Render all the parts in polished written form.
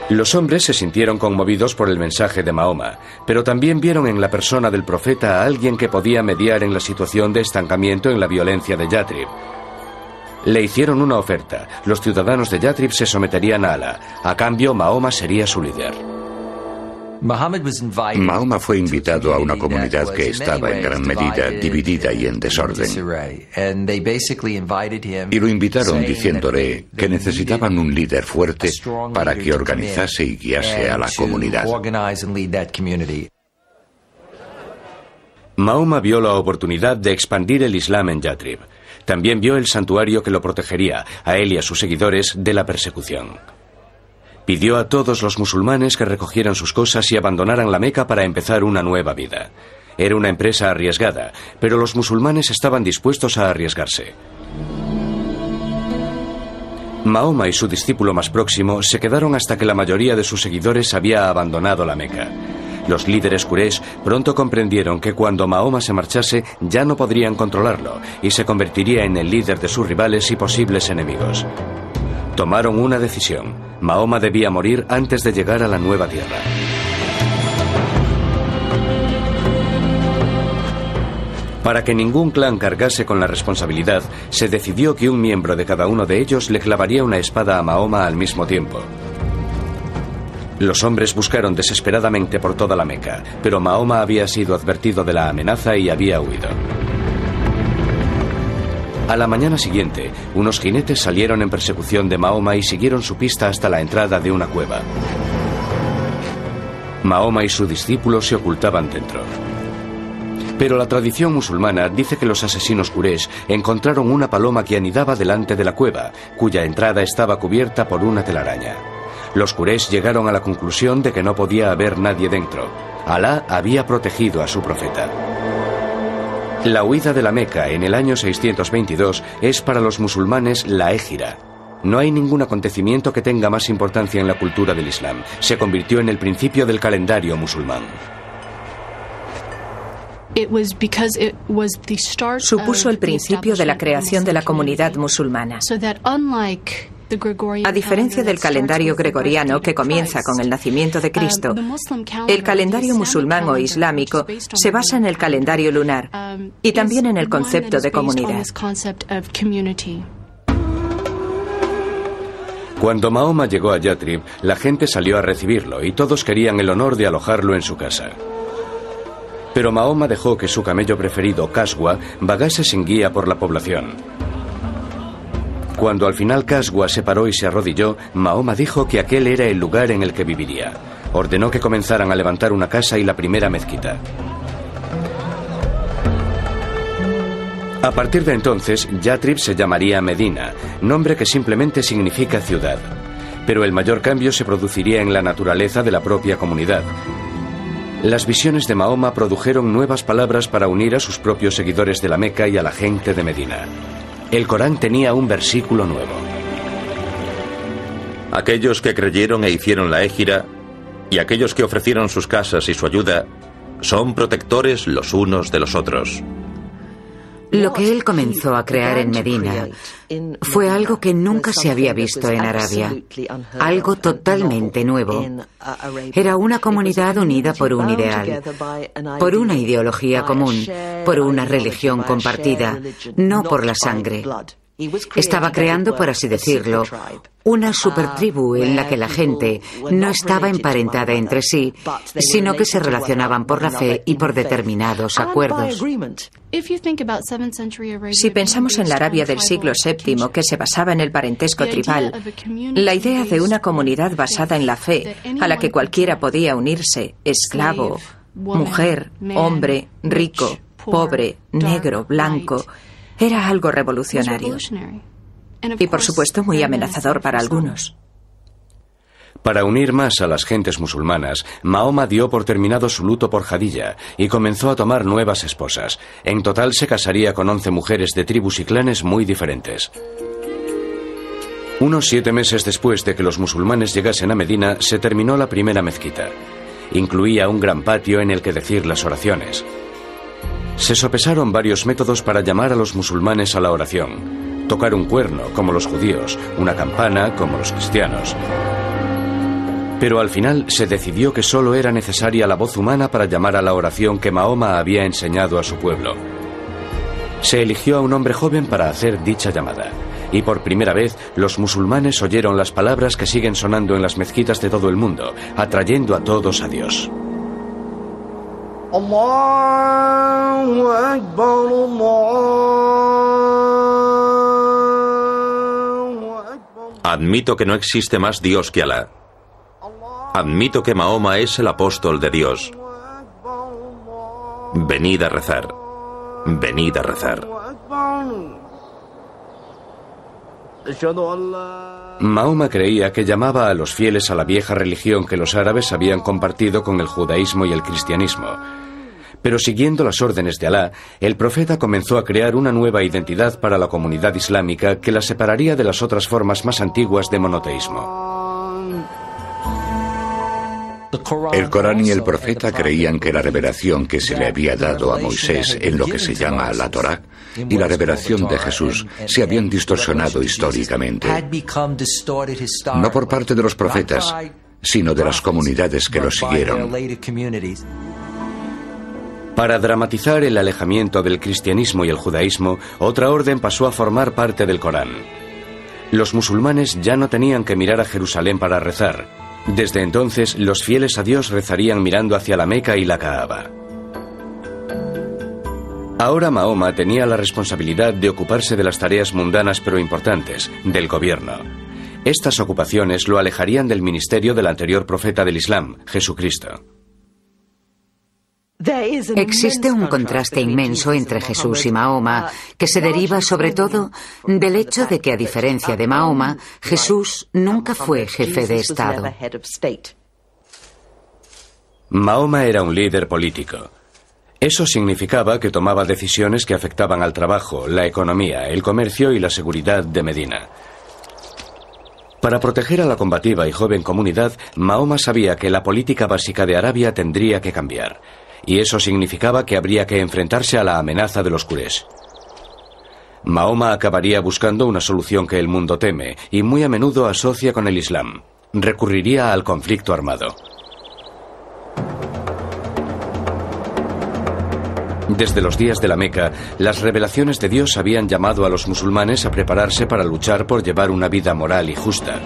Los hombres se sintieron conmovidos por el mensaje de Mahoma, pero también vieron en la persona del profeta a alguien que podía mediar en la situación de estancamiento en la violencia de Yatrib. Le hicieron una oferta. Los ciudadanos de Yatrib se someterían a Alá. A cambio, Mahoma sería su líder. Mahoma fue invitado a una comunidad que estaba en gran medida dividida y en desorden. Y lo invitaron diciéndole que necesitaban un líder fuerte para que organizase y guiase a la comunidad. Mahoma vio la oportunidad de expandir el Islam en Yatrib. También vio el santuario que lo protegería, a él y a sus seguidores, de la persecución. Pidió a todos los musulmanes que recogieran sus cosas y abandonaran la Meca para empezar una nueva vida. Era una empresa arriesgada, pero los musulmanes estaban dispuestos a arriesgarse. Mahoma y su discípulo más próximo se quedaron hasta que la mayoría de sus seguidores había abandonado la Meca. Los líderes Quraysh pronto comprendieron que cuando Mahoma se marchase ya no podrían controlarlo y se convertiría en el líder de sus rivales y posibles enemigos. Tomaron una decisión. Mahoma debía morir antes de llegar a la nueva tierra. Para que ningún clan cargase con la responsabilidad, se decidió que un miembro de cada uno de ellos le clavaría una espada a Mahoma al mismo tiempo. Los hombres buscaron desesperadamente por toda la Meca, pero Mahoma había sido advertido de la amenaza y había huido. A la mañana siguiente, unos jinetes salieron en persecución de Mahoma y siguieron su pista hasta la entrada de una cueva. Mahoma y su discípulo se ocultaban dentro. Pero la tradición musulmana dice que los asesinos Quraysh encontraron una paloma que anidaba delante de la cueva, cuya entrada estaba cubierta por una telaraña. Los Quraysh llegaron a la conclusión de que no podía haber nadie dentro. Alá había protegido a su profeta. La huida de la Meca en el año 622 es para los musulmanes la Égira. No hay ningún acontecimiento que tenga más importancia en la cultura del Islam. Se convirtió en el principio del calendario musulmán. Supuso el principio de la creación de la comunidad musulmana. A diferencia del calendario gregoriano que comienza con el nacimiento de Cristo, el calendario musulmán o islámico se basa en el calendario lunar y también en el concepto de comunidad. Cuando Mahoma llegó a Yatrib, la gente salió a recibirlo y todos querían el honor de alojarlo en su casa. Pero Mahoma dejó que su camello preferido, Kaswa, vagase sin guía por la población. Cuando al final Kaswa se paró y se arrodilló, Mahoma dijo que aquel era el lugar en el que viviría. Ordenó que comenzaran a levantar una casa y la primera mezquita. A partir de entonces, Yatrib se llamaría Medina, nombre que simplemente significa ciudad. Pero el mayor cambio se produciría en la naturaleza de la propia comunidad. Las visiones de Mahoma produjeron nuevas palabras para unir a sus propios seguidores de la Meca y a la gente de Medina. El Corán tenía un versículo nuevo. Aquellos que creyeron e hicieron la Égira, y aquellos que ofrecieron sus casas y su ayuda, son protectores los unos de los otros. Lo que él comenzó a crear en Medina fue algo que nunca se había visto en Arabia, algo totalmente nuevo. Era una comunidad unida por un ideal, por una ideología común, por una religión compartida, no por la sangre. Estaba creando, por así decirlo, una supertribu en la que la gente no estaba emparentada entre sí, sino que se relacionaban por la fe y por determinados acuerdos. Si pensamos en la Arabia del siglo VII, que se basaba en el parentesco tribal, la idea de una comunidad basada en la fe, a la que cualquiera podía unirse, esclavo, mujer, hombre, rico, pobre, negro, blanco, era algo revolucionario. Y por supuesto muy amenazador para algunos. Para unir más a las gentes musulmanas, Mahoma dio por terminado su luto por Jadilla y comenzó a tomar nuevas esposas. En total se casaría con 11 mujeres de tribus y clanes muy diferentes. Unos 7 meses después de que los musulmanes llegasen a Medina, se terminó la primera mezquita. Incluía un gran patio en el que decir las oraciones. Se sopesaron varios métodos para llamar a los musulmanes a la oración. Tocar un cuerno, como los judíos, una campana, como los cristianos. Pero al final se decidió que solo era necesaria la voz humana para llamar a la oración que Mahoma había enseñado a su pueblo. Se eligió a un hombre joven para hacer dicha llamada. Y por primera vez los musulmanes oyeron las palabras que siguen sonando en las mezquitas de todo el mundo, atrayendo a todos a Dios. Allahu Akbar, Allahu Akbar. Admito que no existe más Dios que Alá. Admito que Mahoma es el apóstol de Dios. Venid a rezar. Venid a rezar. Mahoma creía que llamaba a los fieles a la vieja religión que los árabes habían compartido con el judaísmo y el cristianismo. Pero siguiendo las órdenes de Alá, el profeta comenzó a crear una nueva identidad para la comunidad islámica que la separaría de las otras formas más antiguas de monoteísmo. El Corán y el profeta creían que la revelación que se le había dado a Moisés en lo que se llama la Torá y la revelación de Jesús se habían distorsionado históricamente, no por parte de los profetas, sino de las comunidades que los siguieron. Para dramatizar el alejamiento del cristianismo y el judaísmo, otra orden pasó a formar parte del Corán. Los musulmanes ya no tenían que mirar a Jerusalén para rezar. Desde entonces, los fieles a Dios rezarían mirando hacia la Meca y la Kaaba. Ahora Mahoma tenía la responsabilidad de ocuparse de las tareas mundanas pero importantes, del gobierno. Estas ocupaciones lo alejarían del ministerio del anterior profeta del Islam, Jesucristo. Existe un contraste inmenso entre Jesús y Mahoma, que se deriva sobre todo del hecho de que, a diferencia de Mahoma, Jesús nunca fue jefe de Estado. Mahoma era un líder político. Eso significaba que tomaba decisiones que afectaban al trabajo, la economía, el comercio y la seguridad de Medina. Para proteger a la combativa y joven comunidad, Mahoma sabía que la política básica de Arabia tendría que cambiar. Y eso significaba que habría que enfrentarse a la amenaza de los Quraysh. Mahoma acabaría buscando una solución que el mundo teme y muy a menudo asocia con el Islam. Recurriría al conflicto armado. Desde los días de la Meca, las revelaciones de Dios habían llamado a los musulmanes a prepararse para luchar por llevar una vida moral y justa.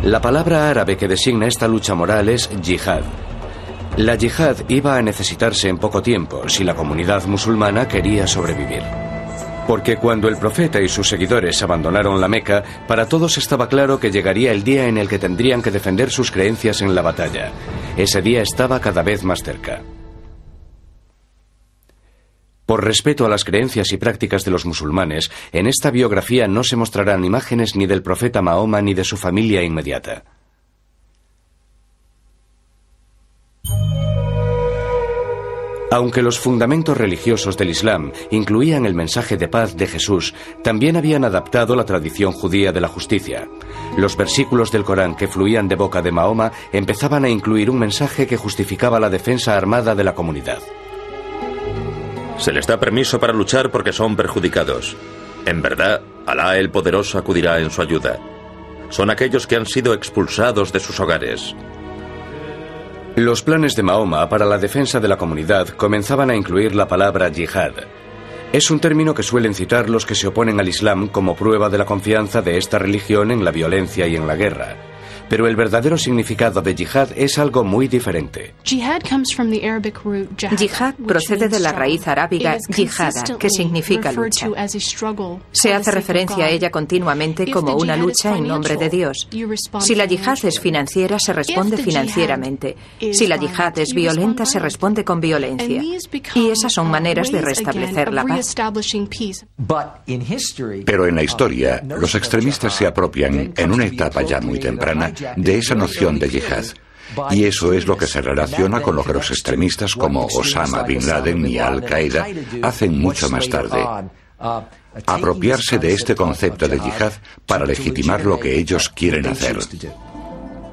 La palabra árabe que designa esta lucha moral es yihad. La yihad iba a necesitarse en poco tiempo si la comunidad musulmana quería sobrevivir. Porque cuando el profeta y sus seguidores abandonaron la Meca, para todos estaba claro que llegaría el día en el que tendrían que defender sus creencias en la batalla. Ese día estaba cada vez más cerca. Por respeto a las creencias y prácticas de los musulmanes, en esta biografía no se mostrarán imágenes ni del profeta Mahoma ni de su familia inmediata. Aunque los fundamentos religiosos del Islam incluían el mensaje de paz de Jesús, también habían adaptado la tradición judía de la justicia. Los versículos del Corán que fluían de boca de Mahoma empezaban a incluir un mensaje que justificaba la defensa armada de la comunidad. Se les da permiso para luchar porque son perjudicados. En verdad, Alá el Poderoso acudirá en su ayuda. Son aquellos que han sido expulsados de sus hogares. Los planes de Mahoma para la defensa de la comunidad comenzaban a incluir la palabra yihad. Es un término que suelen citar los que se oponen al Islam como prueba de la confianza de esta religión en la violencia y en la guerra. Pero el verdadero significado de yihad es algo muy diferente. Yihad procede de la raíz arábiga yihada, que significa lucha. Se hace referencia a ella continuamente como una lucha en nombre de Dios. Si la yihad es financiera, se responde financieramente. Si la yihad es violenta, se responde con violencia. Y esas son maneras de restablecer la paz. Pero en la historia, los extremistas se apropian, en una etapa ya muy temprana, de esa noción de yihad. Y eso es lo que se relaciona con lo que los extremistas como Osama Bin Laden y Al-Qaeda hacen mucho más tarde. Apropiarse de este concepto de yihad para legitimar lo que ellos quieren hacer.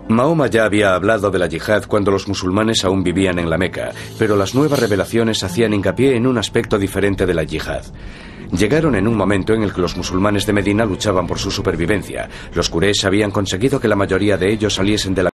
Mahoma ya había hablado de la yihad cuando los musulmanes aún vivían en la Meca, pero las nuevas revelaciones hacían hincapié en un aspecto diferente de la yihad. Llegaron en un momento en el que los musulmanes de Medina luchaban por su supervivencia. Los Quraysh habían conseguido que la mayoría de ellos saliesen de la